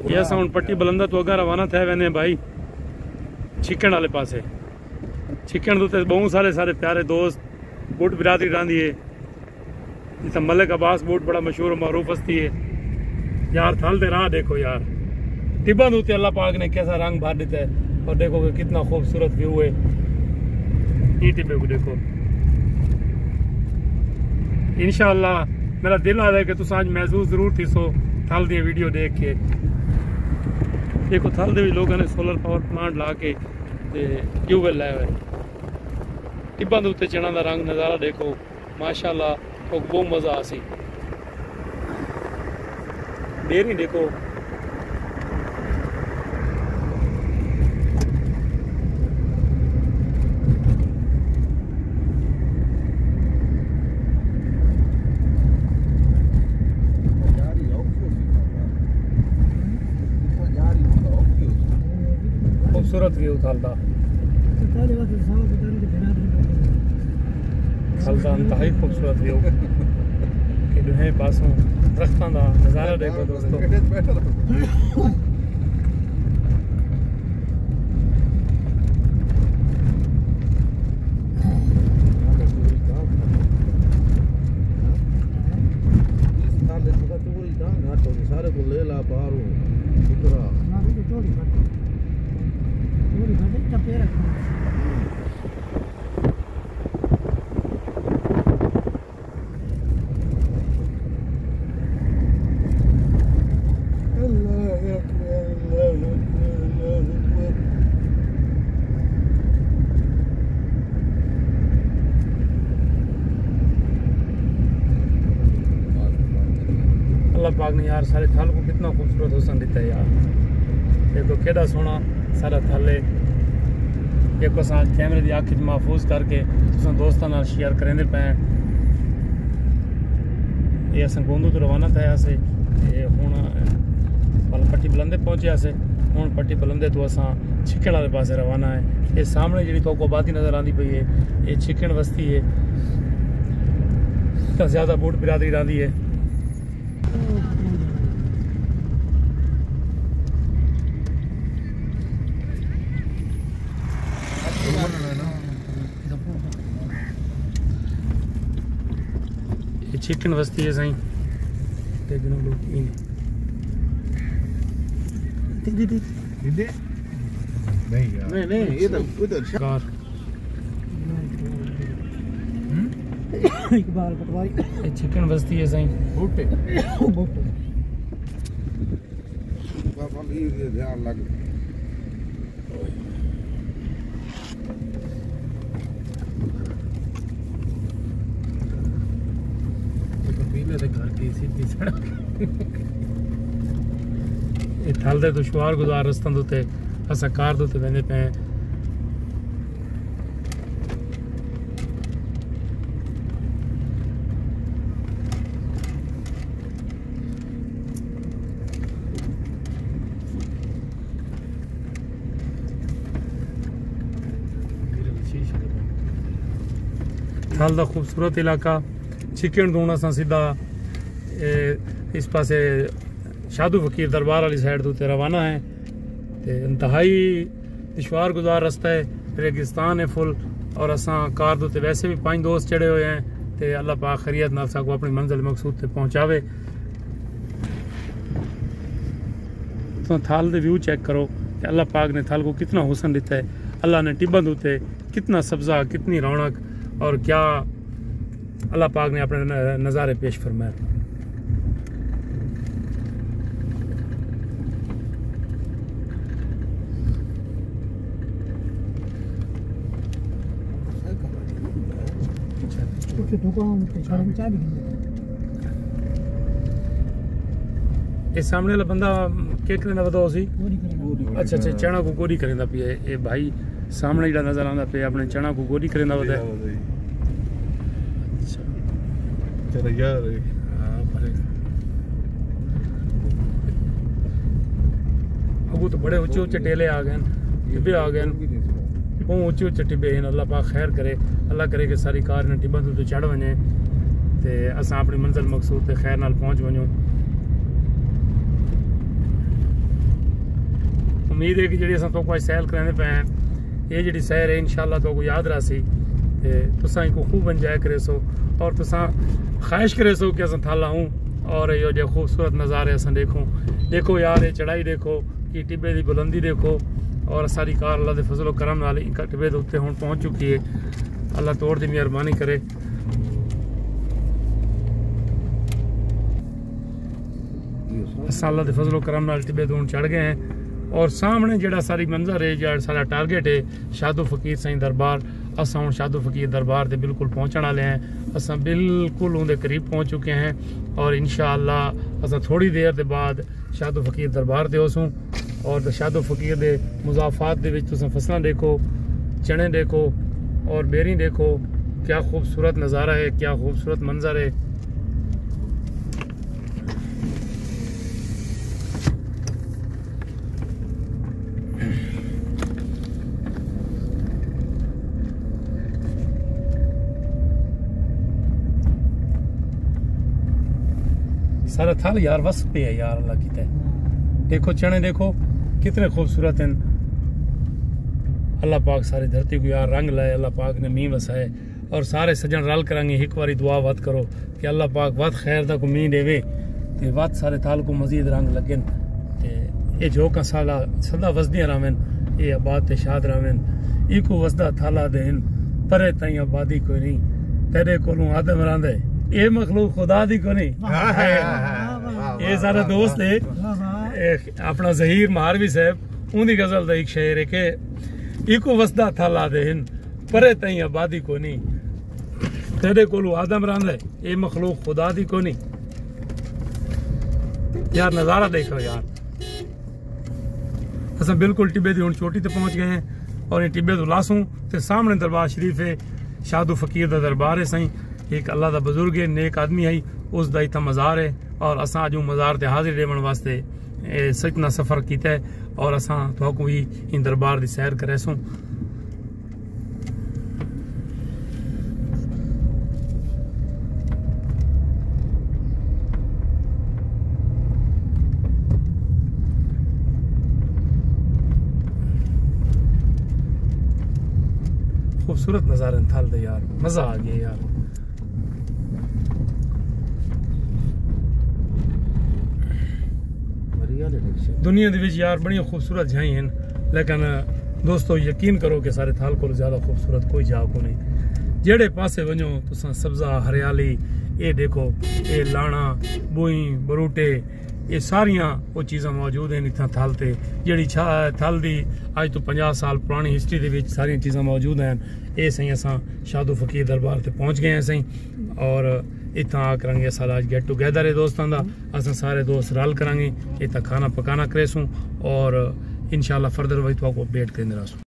ये साउंड पट्टी बलंदा तो अगर रवाना थे वेने भाई छिकण वाले पासे। छिकण तो बहुत सारे प्यारे दोस्त बूट बिरादरी रहंदी है। जिस मलिक अब्बास बूट बड़ा मशहूर मरूफ हस्ती है यार। थल दे राह देखो यार, टिब्बा दूते अल्लाह पाक ने कैसा रंग भर देता है। और देखो कि कितना खूबसूरत व्यू है। ये टिब्बे को देखो। इंशाअल्लाह मेरा दिल आ रहा है कि तुम आज महसूस जरूर थी सो थल दी वीडियो देख के। देखो थल दे भी लोगों ने सोलर पावर प्लांट ला के ट्यूबवेल लाए हुए। टिब्बा दे उत्ते चढ़न दा रंग नज़ारा देखो माशाअल्लाह, तो बहुत मज़ा आ सी। डेरी देखो खूबसूरत व्यू थलदा इंतहाई खूबसूरत व्यू के दुहे पासों दरख्तां दा नज़ारा देखो दोस्तों। सारे को ले ला बाहर अल्लाह पाक ने यार सारे थल को कितना खूबसूरत हुसन दिता है यार। देखो केड़ा सोना सारा थल है। एक असां कैमरे की अख महफूज करके तुसां दोस्तां नाल शेयर करेंदे पे। ये असां गोंदू तो रवाना थे से हुण पट्टी बलंदे पहुंचे से। हुण पट्टी बलंदे तो असां छिकण वाले पासे रवाना है। ये सामने जी तो आबादी नज़र आती पई है ये छिकण बस्ती है। इतना ज़्यादा बूट बिरादरी रहती है। चिकन बस्ती है साईं। नहीं इधर उधर चिकन बस्ती है साईं। बूटे ध्यान लग घर की सीधी सड़क। थल दे दुश्वार गुजार रस्तों के असां कार दे उत्ते वेंदे पे। थल दा खूबसूरत इलाका छिकण दूना सा सीधा इस पासे शादू फकीर दरबार वाली साइड तो रवाना है। इंतहाई दुश्वार गुजार रास्ता है, रेगिस्तान है फुल। और असां कार तो वैसे भी 5 दोस्त चढ़े हुए हैं। तो अल्लाह पाक खैरियत नाल साकू अपनी मंजिल मकसूद तक पहुँचावे। तो थल दे व्यू चेक करो कि अल्लाह पाक ने थल को कितना हुसन दिता है। अल्लाह ने टिब्बन उत्ते कितना सब्जा, कितनी रौनक और क्या अल्लाह पाक ने अपने नज़ारे पेश फरमाए। ये सामने वाला बंदा क्या करेंदा बताओ सी? अच्छा अच्छा चना को गोरी करेंदा पिया। ये भाई सामने जो नजर आंदा पे अपने चना को गोरी करेंदा होता है। चलो यार अगू तो बड़े ऊंचे ऊंचे टेले आ गए, टिब्बे आ गए, वो ऊंचे ऊंचे टिब्बे हैं। अल्लाह पाक खैर करे, अल्लाह करे कि सारी कार ने टिब्बा तो चढ़ वने। ते असां अपनी मंजिल मकसूद ते खैर नाल पहुंच वञूं। उम्मीद है कि जी अस तो सैर कराने पे हैं, ये जी सैर है इंशाअल्लाह तो याद रही ते तुसा को खूब इंजॉय करे सो और तुसा ख्वाहिश करे सो कि अस थाला हूँ और यो जो खूबसूरत नज़ारे अस देखूँ। देखो यार ये चढ़ाई देखो कि टिब्बे की बुलंदी देखो और सारी कार अल्लाह के फजलो करम नाल टिब्बे के उत्ते हुण पहुँच चुकी है। अल्लाह तोड़ की मेहरबानी करे। अस अल्लाह के फजलो करम नाल टिब्बे तो हुण चढ़ गए हैं और सामने जड़ा सारी मंजर है जो सारा टारगेट है शादू फकीर साईं दरबार। असां हुण शादू फकीर दरबार से बिल्कुल पहुँचण वाले हैं। असां बिल्कुल उनके करीब पहुँच चुके हैं और इंशाअल्लाह असां थोड़ी देर के बाद शादू फकीर दरबार से होसूँ। और शादू फकीर के मुजाफात दे विच तुसां फसलां देखो, चने देखो और बेरी देखो, क्या खूबसूरत नज़ारा है, क्या खूबसूरत मंजर है। सारा थल यार वस पे है यार अल्लाह की। देखो चने देखो कितने खूबसूरत हैं। अल्लाह पाक सारी धरती को यार रंग लाए, अल्लाह पाक ने मींह वसाए और सारे सजन रल करांगे एक बारी दुआ वत करो कि अल्लाह पाक वत खैर दा को मींह देवे ते वत सारे थाल को मजीद रंग लगन ते ये जो का साला सदा वसदियां रहन, ये आबाद ते शाद रहन। इको वसदा थाला देन परे ताई आबादी कोई नहीं, तेरे कोलों आदम रहंदे ये मखलूक खुदा दी को नहीं। ये सारा दोस्त है अपना जहीर मारवी साहब, उनकी गजल का एक शेर है कि इको वसदा थाला देन परे तई आबादी को नहीं, तेरे कोलू आदम रंद है ये मखलूक खुदा दी को नहीं। यार नज़ारा देखो यार। अस बिल्कुल टिब्बे की हुण चोटी ते पहुंच गए हैं और ये टिब्बे तो लासूं ते सामने दरबार शरीफ है, शादू फकीर का दरबार है। सही एक अल्लाह का बुजुर्ग है, नेक आदमी है, उसका इतना मज़ार है और असा अज मज़ार से हाजिर देवन वास्ते इतना सफ़र किया है और असा तो भी इन दरबार की सैर करे सूँ। खूबसूरत नज़ारे थल दे यार, मज़ा आ गया यार। दुनिया के यार बड़ी खूबसूरत जगह हैं, लेकिन दोस्तों यकीन करो कि सारे थाल को ज़्यादा खूबसूरत कोई जगह को नहीं। जेड़े पासे वजो तुसा सब्जा हरियाली ये देखो, ये लाणा बुई बरूटे ये सारिया वो चीज़ा मौजूद हैं इतना थल ते। जी थल की अज तो 50 साल पुरानी हिस्टरी के सारिया चीज़ा मौजूद हैं। ये सही असा शादू फकीर दरबार से पहुँच गए हैं सही और इतना आ करेंगे सारा आज गेट टुगेदर है दोस्तों का। अस सारे दोस्त रल करेंगे, इतना खाना पकाना करेसूँ और इंशाल्लाह फर्दर वही तो आपको अपडेट करेंगे।